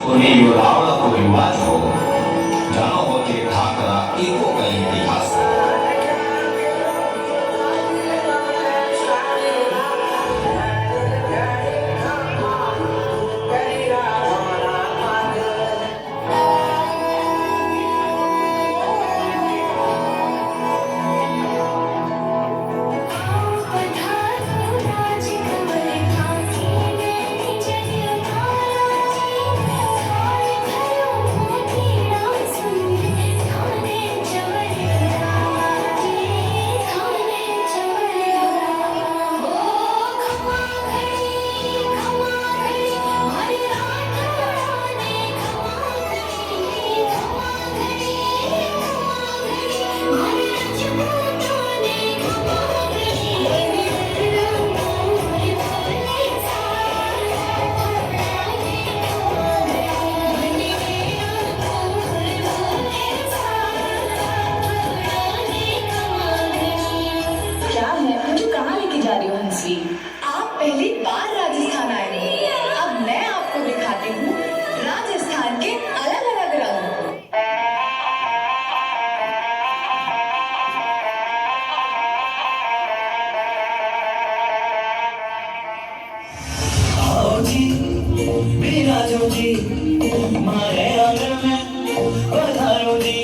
तुम्ही आवडतो विवाद हो जाणो होते ठाकरा इको का इतिहास आप पहली बार राजस्थान आए हैं। अब मैं आपको दिखाती हूँ राजस्थान के अलग अलग रंग। आओ जी बिराजो जी हमारे आंगन में पधारो जी।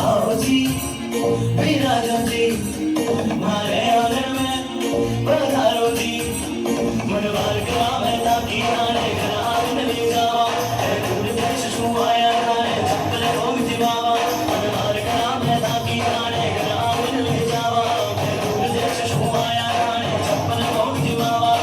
आओ जी बिराजो जी हमारे आंगन में पधारो जी। मनवार ग्राम है ताकि आने ग्राम में ले जाओ दूर देश छुआया खाने चप्पल को मिटी बाबा। मनवार ग्राम है ताकि आने ग्राम में ले जाओ दूर देश छुआया खाने चप्पल को मिटी बाबा।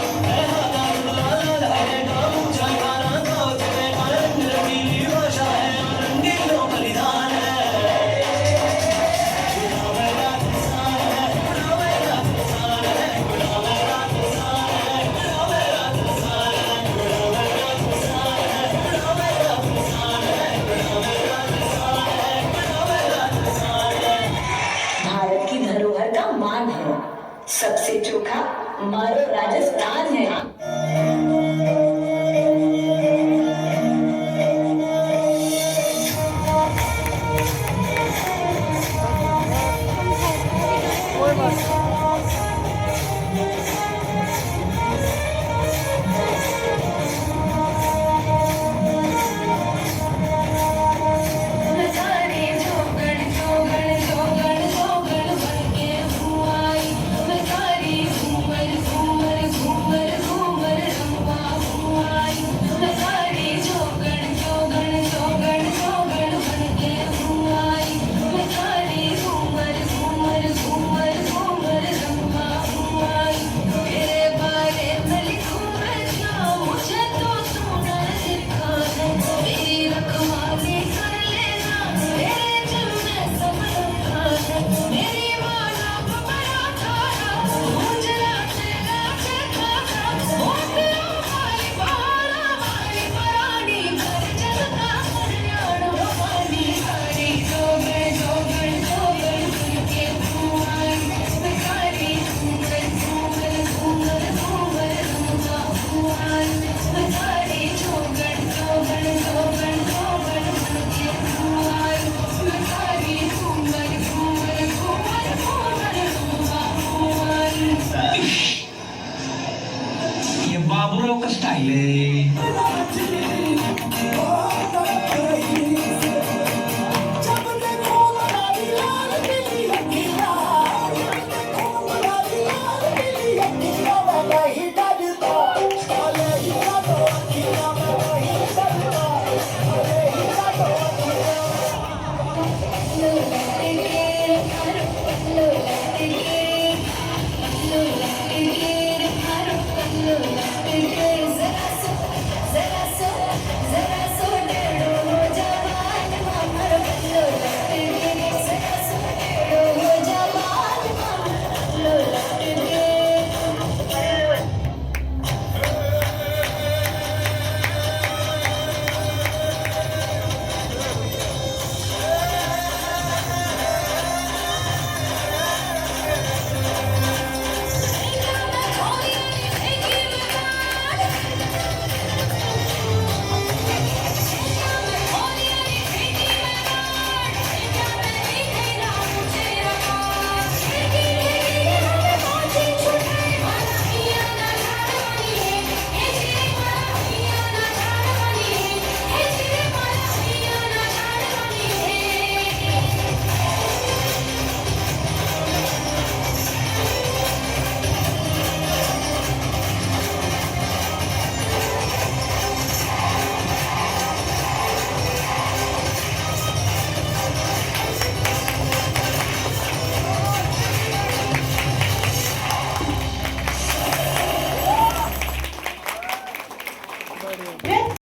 भारत की धरोहर का मान है, सबसे चोखा मारो राजस्थान है। ये बाबुराव का स्टाइल है।